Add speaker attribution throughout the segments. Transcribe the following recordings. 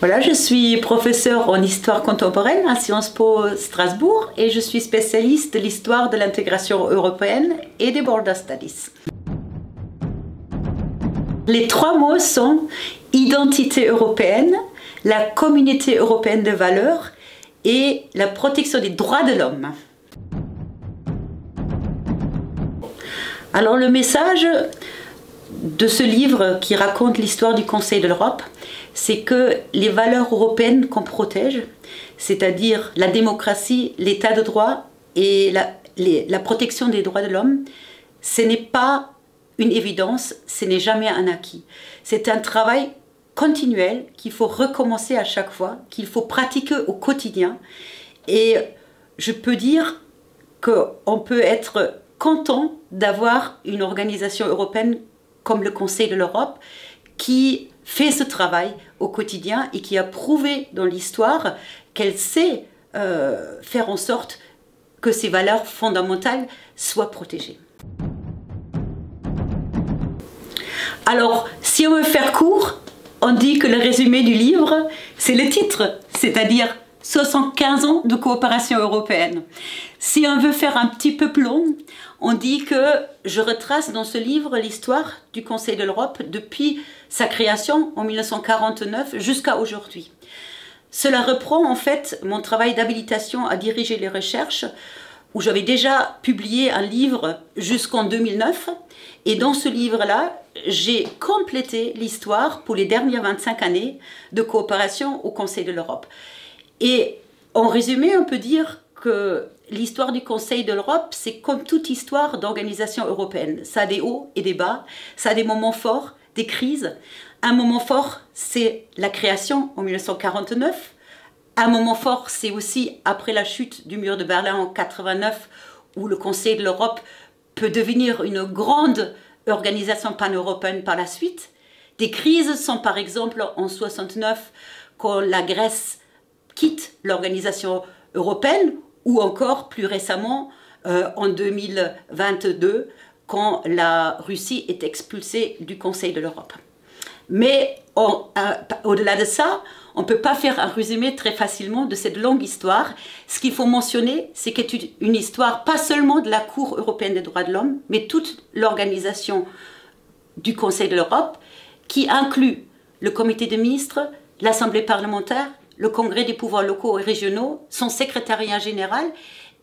Speaker 1: Voilà, je suis professeure en histoire contemporaine à Sciences Po Strasbourg et je suis spécialiste de l'histoire de l'intégration européenne et des Border Studies. Les trois mots sont identité européenne, la communauté européenne de valeurs et la protection des droits de l'homme. Alors le message de ce livre qui raconte l'histoire du Conseil de l'Europe, c'est que les valeurs européennes qu'on protège, c'est-à-dire la démocratie, l'état de droit et la protection des droits de l'homme, ce n'est pas une évidence, ce n'est jamais un acquis. C'est un travail continuel qu'il faut recommencer à chaque fois, qu'il faut pratiquer au quotidien. Et je peux dire qu'on peut être content d'avoir une organisation européenne comme le Conseil de l'Europe qui fait ce travail au quotidien et qui a prouvé dans l'histoire qu'elle sait faire en sorte que ces valeurs fondamentales soient protégées. Alors, si on veut faire court, on dit que le résumé du livre, c'est le titre, c'est-à-dire 75 ans de coopération européenne. Si on veut faire un petit peu plus long, on dit que je retrace dans ce livre l'histoire du Conseil de l'Europe depuis sa création en 1949 jusqu'à aujourd'hui. Cela reprend en fait mon travail d'habilitation à diriger les recherches où j'avais déjà publié un livre jusqu'en 2009 et dans ce livre-là, j'ai complété l'histoire pour les dernières 25 années de coopération au Conseil de l'Europe. Et en résumé, on peut dire que l'histoire du Conseil de l'Europe, c'est comme toute histoire d'organisation européenne. Ça a des hauts et des bas, ça a des moments forts, des crises. Un moment fort, c'est la création en 1949. Un moment fort, c'est aussi après la chute du mur de Berlin en 1989, où le Conseil de l'Europe peut devenir une grande organisation pan-européenne par la suite. Des crises sont par exemple en 1969, quand la Grèce quitte l'organisation européenne, ou encore plus récemment en 2022, quand la Russie est expulsée du Conseil de l'Europe. Mais au-delà de ça, on ne peut pas faire un résumé très facilement de cette longue histoire. Ce qu'il faut mentionner, c'est que c'est une histoire pas seulement de la Cour européenne des droits de l'homme, mais toute l'organisation du Conseil de l'Europe, qui inclut le comité des ministres, l'Assemblée parlementaire, le Congrès des pouvoirs locaux et régionaux, son secrétariat général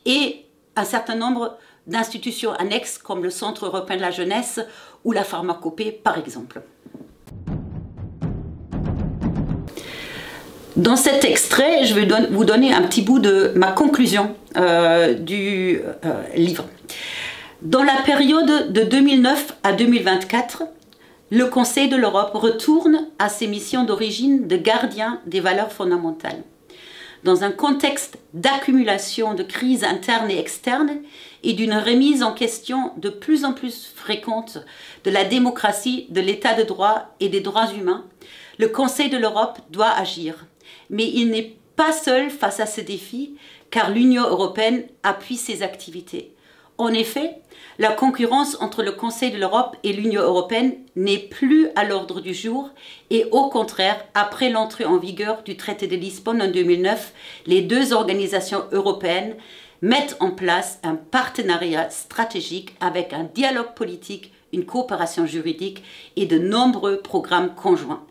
Speaker 1: et un certain nombre d'institutions annexes comme le Centre européen de la jeunesse ou la pharmacopée par exemple. Dans cet extrait, je vais vous donner un petit bout de ma conclusion du livre. Dans la période de 2009 à 2024, le Conseil de l'Europe retourne à ses missions d'origine de gardien des valeurs fondamentales. Dans un contexte d'accumulation de crises internes et externes et d'une remise en question de plus en plus fréquente de la démocratie, de l'état de droit et des droits humains, le Conseil de l'Europe doit agir. Mais il n'est pas seul face à ces défis, car l'Union européenne appuie ses activités. En effet, la concurrence entre le Conseil de l'Europe et l'Union européenne n'est plus à l'ordre du jour et au contraire, après l'entrée en vigueur du traité de Lisbonne en 2009, les deux organisations européennes mettent en place un partenariat stratégique avec un dialogue politique, une coopération juridique et de nombreux programmes conjoints.